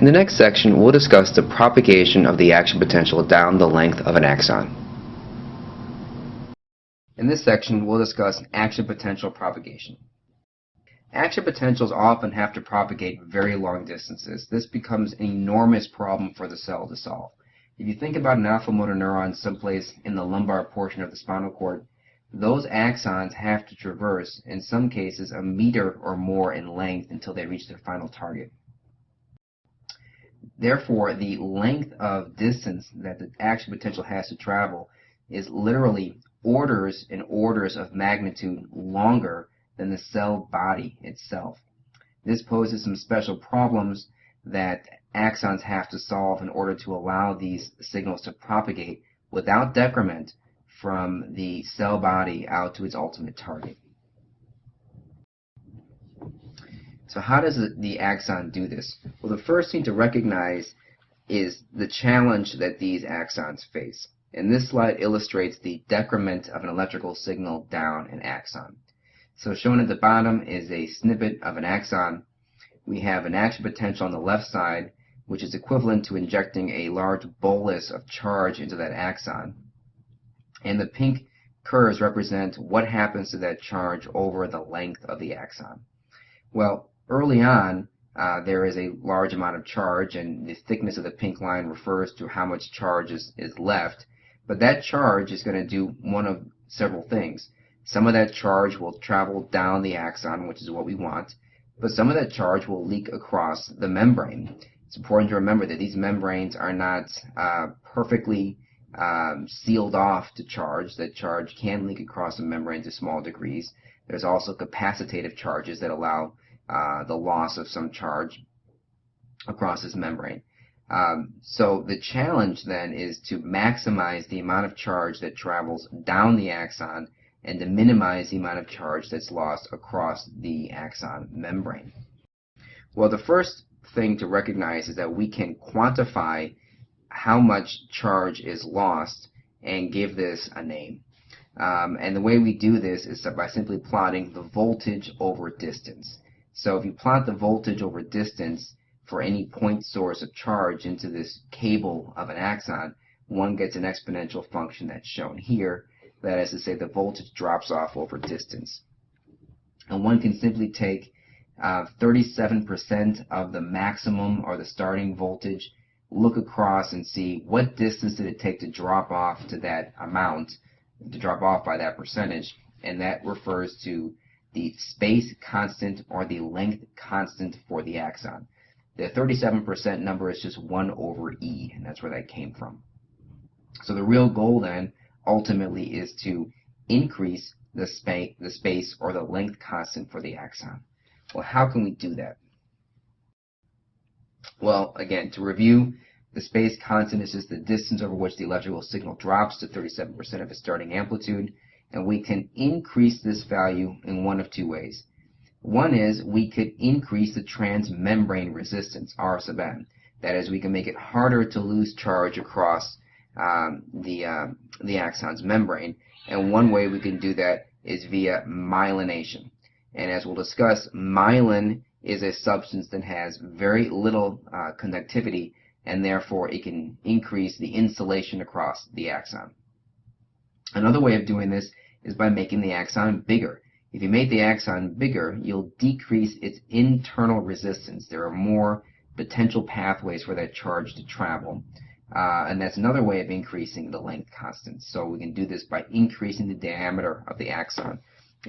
the next section, we'll discuss the propagation of the action potential down the length of an axon. In this section, we'll discuss action potential propagation. Action potentials often have to propagate very long distances. This becomes an enormous problem for the cell to solve. If you think about an alpha motor neuron someplace in the lumbar portion of the spinal cord, those axons have to traverse, in some cases, a meter or more in length until they reach their final target. Therefore, the length of distance that the action potential has to travel is literally orders and orders of magnitude longer than the cell body itself. This poses some special problems that axons have to solve in order to allow these signals to propagate without decrement from the cell body out to its ultimate target. So how does the axon do this? Well, the first thing to recognize is the challenge that these axons face. And this slide illustrates the decrement of an electrical signal down an axon. So shown at the bottom is a snippet of an axon. We have an action potential on the left side, which is equivalent to injecting a large bolus of charge into that axon. And the pink curves represent what happens to that charge over the length of the axon. Well, early on, there is a large amount of charge, and the thickness of the pink line refers to how much charge is left. But that charge is going to do one of several things. Some of that charge will travel down the axon, which is what we want, but some of that charge will leak across the membrane. It's important to remember that these membranes are not perfectly sealed off to charge. That charge can leak across the membrane to small degrees. There's also capacitative charges that allow the loss of some charge across this membrane. So the challenge then is to maximize the amount of charge that travels down the axon and to minimize the amount of charge that's lost across the axon membrane. Well, the first thing to recognize is that we can quantify how much charge is lost and give this a name. And the way we do this is by simply plotting the voltage over distance. So if you plot the voltage over distance for any point source of charge into this cable of an axon, one gets an exponential function that's shown here. That is to say, the voltage drops off over distance. And one can simply take 37% of the maximum or the starting voltage, look across and see what distance did it take to drop off to that amount, to drop off by that percentage, and that refers to the space constant or the length constant for the axon. The 37% number is just 1 over E, and that's where that came from. So the real goal then ultimately is to increase the space or the length constant for the axon. Well, how can we do that? Well, again, to review, the space constant is just the distance over which the electrical signal drops to 37% of its starting amplitude, and we can increase this value in one of two ways. One is we could increase the transmembrane resistance, R sub n. That is, we can make it harder to lose charge across the axon's membrane, and one way we can do that is via myelination. And as we'll discuss, myelin is a substance that has very little conductivity, and therefore it can increase the insulation across the axon. Another way of doing this is by making the axon bigger. If you make the axon bigger, you'll decrease its internal resistance. There are more potential pathways for that charge to travel. And that's another way of increasing the length constant. So we can do this by increasing the diameter of the axon.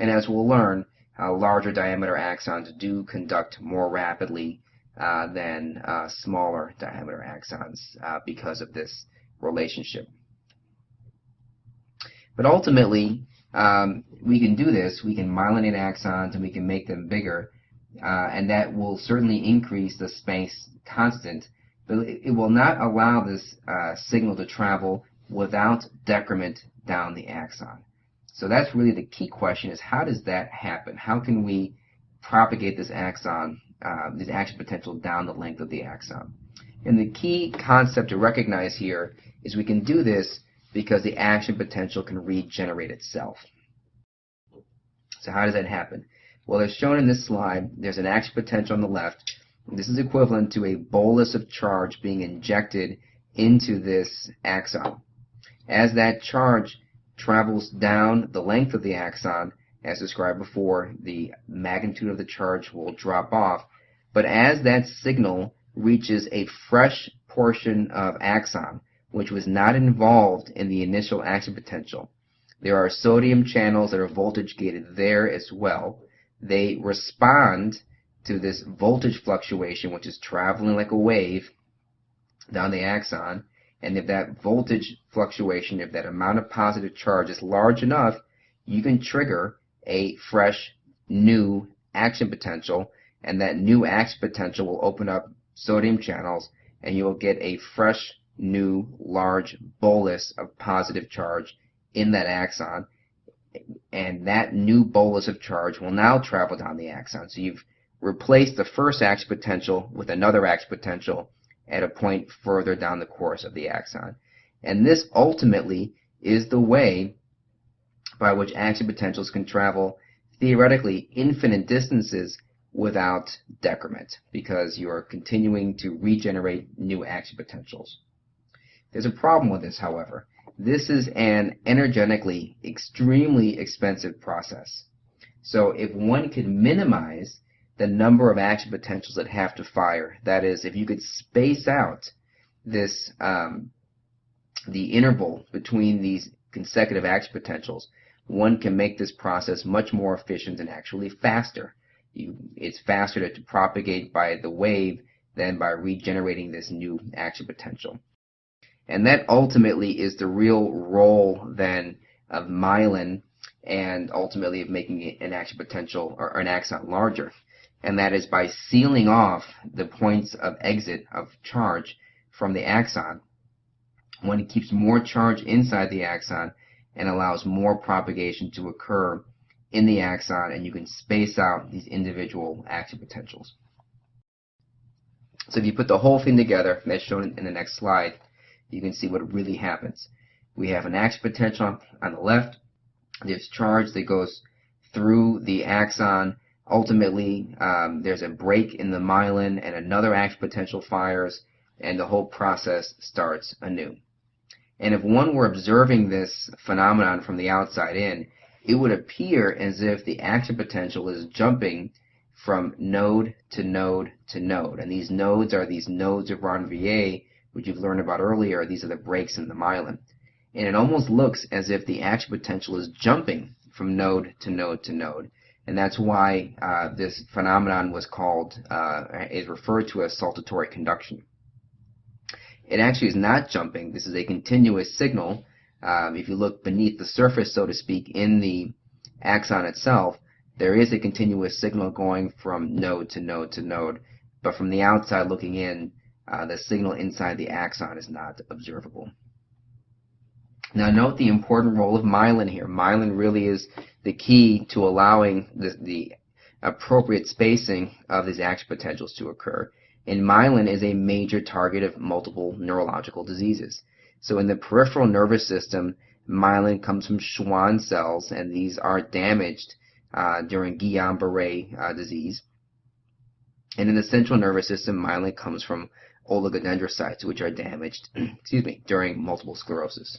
And as we'll learn, larger diameter axons do conduct more rapidly than smaller diameter axons because of this relationship. But ultimately, we can do this. We can myelinate axons and we can make them bigger, and that will certainly increase the space constant, but it will not allow this signal to travel without decrement down the axon. So that's really the key question, is how does that happen? How can we propagate this axon, this action potential down the length of the axon? And the key concept to recognize here is we can do this because the action potential can regenerate itself. So how does that happen? Well, as shown in this slide, there's an action potential on the left, This is equivalent to a bolus of charge being injected into this axon. As that charge travels down the length of the axon, as described before, the magnitude of the charge will drop off. But as that signal reaches a fresh portion of axon, which was not involved in the initial action potential, there are sodium channels that are voltage gated there as well. They respond to this voltage fluctuation, which is traveling like a wave down the axon. And if that voltage fluctuation, if that amount of positive charge is large enough, you can trigger a fresh new action potential, and that new action potential will open up sodium channels, and you will get a fresh new large bolus of positive charge in that axon. And that new bolus of charge will now travel down the axon. So you've replaced the first action potential with another action potential at a point further down the course of the axon. And this ultimately is the way by which action potentials can travel theoretically infinite distances without decrement, because you are continuing to regenerate new action potentials. There's a problem with this, however. This is an energetically extremely expensive process. So if one could minimize the number of action potentials that have to fire, that is, if you could space out this the interval between these consecutive action potentials, one can make this process much more efficient and actually faster. It's faster to propagate by the wave than by regenerating this new action potential. And that ultimately is the real role then of myelin, and ultimately of making an action potential or an axon larger. And that is by sealing off the points of exit of charge from the axon. One keeps more charge inside the axon and allows more propagation to occur in the axon, and you can space out these individual action potentials. So if you put the whole thing together, as shown in the next slide, you can see what really happens. We have an action potential on the left. There's charge that goes through the axon. Ultimately, there's a break in the myelin and another action potential fires, and the whole process starts anew. And if one were observing this phenomenon from the outside in, it would appear as if the action potential is jumping from node to node to node. And these nodes are these nodes of Ranvier, which you've learned about earlier. These are the breaks in the myelin. And it almost looks as if the action potential is jumping from node to node to node. And that's why this phenomenon was called, is referred to as saltatory conduction. It actually is not jumping. This is a continuous signal. If you look beneath the surface, so to speak, in the axon itself, there is a continuous signal going from node to node to node. But from the outside looking in, the signal inside the axon is not observable. Now note the important role of myelin here. Myelin really is the key to allowing the appropriate spacing of these action potentials to occur. And myelin is a major target of multiple neurological diseases. So in the peripheral nervous system, myelin comes from Schwann cells, and these are damaged during Guillain-Barré disease. And in the central nervous system, myelin comes from oligodendrocytes, which are damaged during multiple sclerosis.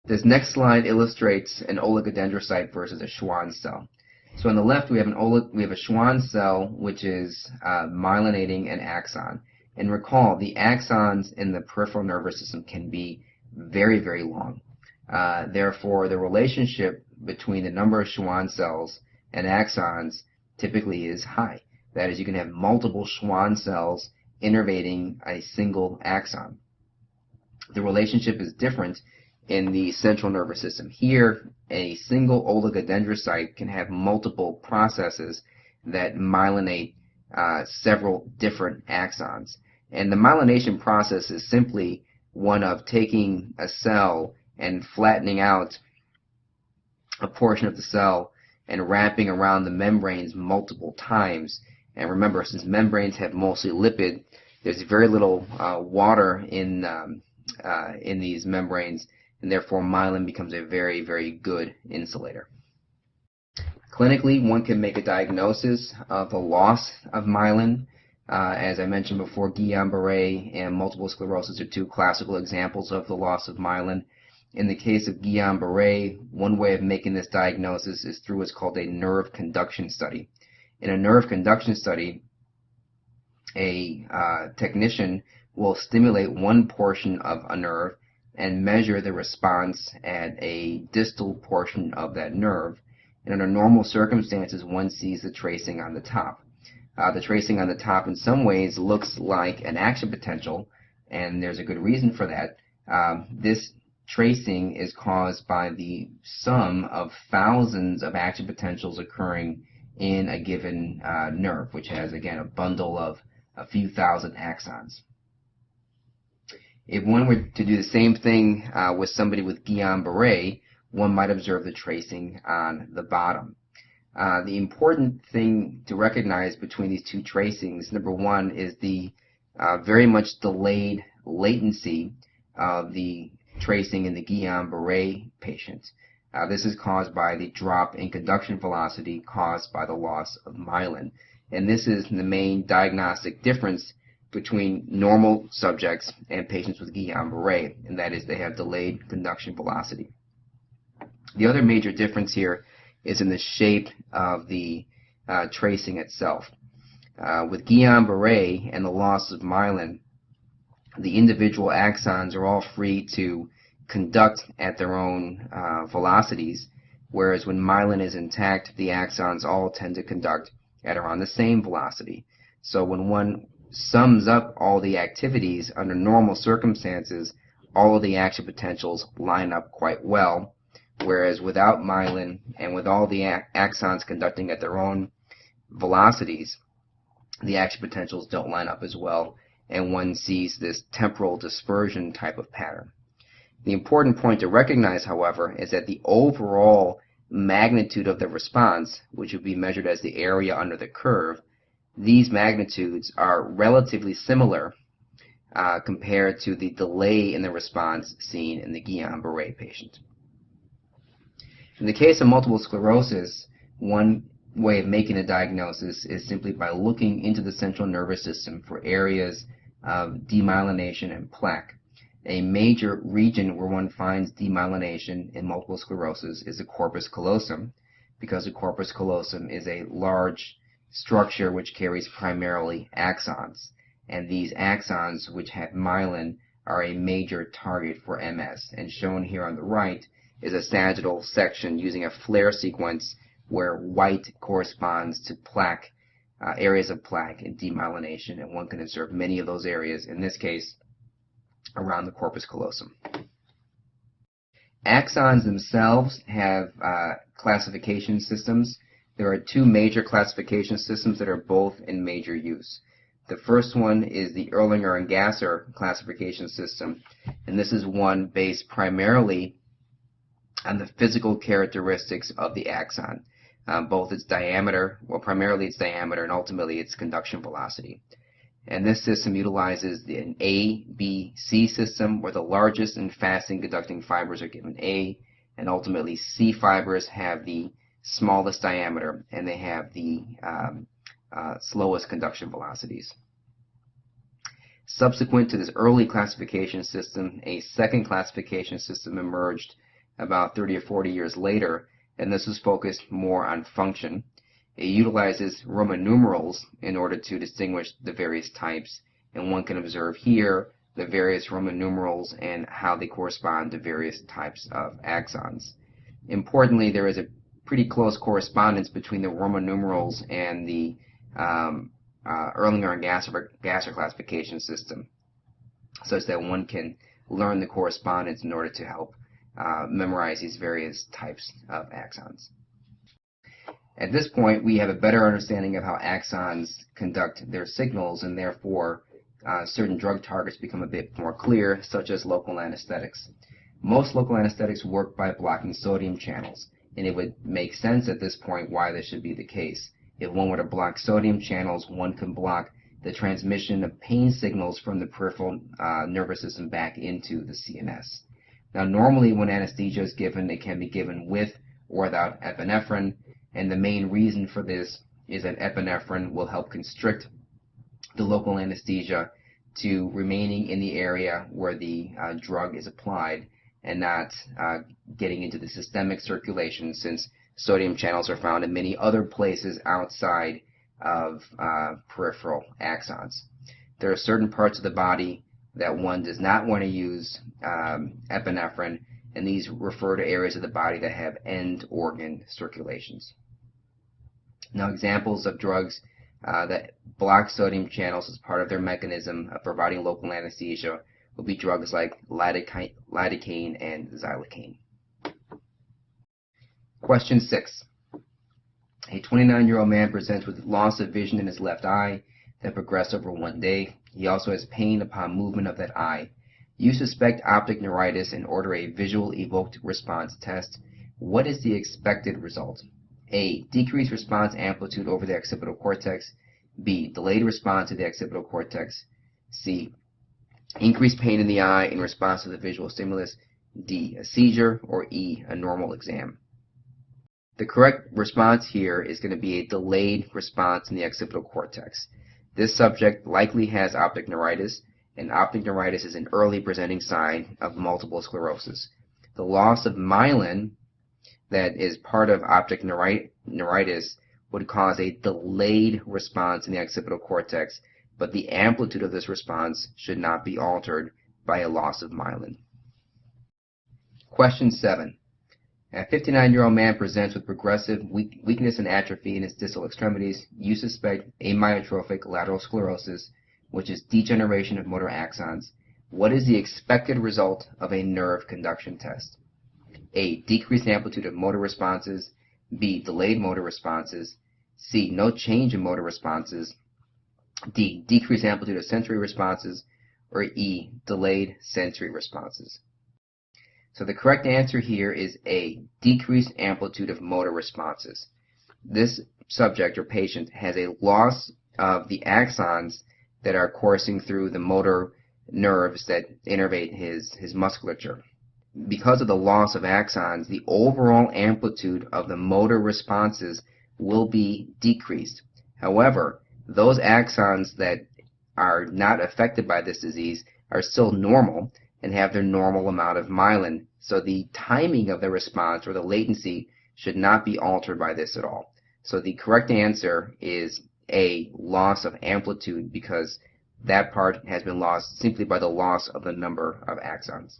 This next slide illustrates an oligodendrocyte versus a Schwann cell. So on the left, we have a Schwann cell, which is myelinating an axon. And recall, the axons in the peripheral nervous system can be very, very long. Therefore, the relationship between the number of Schwann cells and axons typically is high. That is, you can have multiple Schwann cells innervating a single axon. The relationship is different in the central nervous system. Here, a single oligodendrocyte can have multiple processes that myelinate several different axons. And the myelination process is simply one of taking a cell and flattening out a portion of the cell and wrapping around the membranes multiple times. And remember, since membranes have mostly lipid, there's very little water in these membranes, and therefore myelin becomes a very, very good insulator. Clinically, one can make a diagnosis of the loss of myelin As I mentioned before, Guillain-Barré and multiple sclerosis are two classical examples of the loss of myelin. In the case of Guillain-Barré, one way of making this diagnosis is through what's called a nerve conduction study. In a nerve conduction study, a technician will stimulate one portion of a nerve and measure the response at a distal portion of that nerve. And under normal circumstances, one sees the tracing on the top. The tracing on the top in some ways looks like an action potential, and there's a good reason for that. This tracing is caused by the sum of thousands of action potentials occurring in a given nerve, which has, again, a bundle of a few thousand axons. If one were to do the same thing with somebody with Guillain-Barré, one might observe the tracing on the bottom. The important thing to recognize between these two tracings, number one, is the very much delayed latency of the tracing in the Guillain-Barré patient. This is caused by the drop in conduction velocity caused by the loss of myelin. And this is the main diagnostic difference between normal subjects and patients with Guillain-Barré, and that is they have delayed conduction velocity. The other major difference here is in the shape of the tracing itself. With Guillain-Barré and the loss of myelin, the individual axons are all free to conduct at their own velocities, whereas when myelin is intact, the axons all tend to conduct at around the same velocity. So when one sums up all the activities under normal circumstances, all of the action potentials line up quite well, whereas without myelin and with all the axons conducting at their own velocities, the action potentials don't line up as well, and one sees this temporal dispersion type of pattern. The important point to recognize, however, is that the overall magnitude of the response, which would be measured as the area under the curve, these magnitudes are relatively similar compared to the delay in the response seen in the Guillain-Barré patient. In the case of multiple sclerosis, one way of making a diagnosis is simply by looking into the central nervous system for areas of demyelination and plaque. A major region where one finds demyelination in multiple sclerosis is the corpus callosum, because the corpus callosum is a large structure which carries primarily axons, and these axons which have myelin are a major target for MS. And shown here on the right is a sagittal section using a flare sequence where white corresponds to plaque, areas of plaque and demyelination, and one can observe many of those areas, in this case, around the corpus callosum. Axons themselves have classification systems. There are two major classification systems that are both in major use. The first one is the Erlanger and Gasser classification system, and this is one based primarily on the physical characteristics of the axon, both its diameter, well, primarily its diameter, and ultimately its conduction velocity. And this system utilizes an A, B, C system, where the largest and fastest conducting fibers are given A, and ultimately C fibers have the smallest diameter, and they have the slowest conduction velocities. Subsequent to this early classification system, a second classification system emerged about 30 or 40 years later, and this was focused more on function. It utilizes Roman numerals in order to distinguish the various types, and one can observe here the various Roman numerals and how they correspond to various types of axons. Importantly, there is a pretty close correspondence between the Roman numerals and the Erlanger and Gasser classification system, such that one can learn the correspondence in order to help memorize these various types of axons. At this point, we have a better understanding of how axons conduct their signals, and therefore certain drug targets become a bit more clear, such as local anesthetics. Most local anesthetics work by blocking sodium channels, and it would make sense at this point why this should be the case. If one were to block sodium channels, one can block the transmission of pain signals from the peripheral nervous system back into the CNS. Now, normally when anesthesia is given, it can be given with or without epinephrine, and the main reason for this is that epinephrine will help constrict the local anesthesia to remaining in the area where the drug is applied and not getting into the systemic circulation, since sodium channels are found in many other places outside of peripheral axons. There are certain parts of the body that one does not want to use epinephrine, and these refer to areas of the body that have end organ circulations. Now, examples of drugs that block sodium channels as part of their mechanism of providing local anesthesia will be drugs like lidocaine and xylocaine. Question 6. A 29-year-old man presents with loss of vision in his left eye that progressed over 1 day. He also has pain upon movement of that eye. You suspect optic neuritis and order a visual evoked response test. What is the expected result? A. Decreased response amplitude over the occipital cortex. B. Delayed response to the occipital cortex. C. Increased pain in the eye in response to the visual stimulus. D. A seizure. Or E. A normal exam. The correct response here is going to be a delayed response in the occipital cortex. This subject likely has optic neuritis, and optic neuritis is an early presenting sign of multiple sclerosis. The loss of myelin that is part of optic neuritis would cause a delayed response in the occipital cortex, but the amplitude of this response should not be altered by a loss of myelin. Question 7. A 59-year-old man presents with progressive weakness and atrophy in his distal extremities. You suspect amyotrophic lateral sclerosis, which is degeneration of motor axons. What is the expected result of a nerve conduction test? A. Decreased amplitude of motor responses. B. Delayed motor responses. C. No change in motor responses. D. Decreased amplitude of sensory responses. Or E. Delayed sensory responses. So the correct answer here is A. Decreased amplitude of motor responses. This subject or patient has a loss of the axons that are coursing through the motor nerves that innervate his musculature. Because of the loss of axons, the overall amplitude of the motor responses will be decreased. However, those axons that are not affected by this disease are still normal and have their normal amount of myelin. So the timing of the response, or the latency, should not be altered by this at all. So the correct answer is A. Loss of amplitude, because that part has been lost simply by the loss of the number of axons.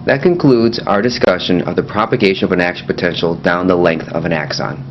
That concludes our discussion of the propagation of an action potential down the length of an axon.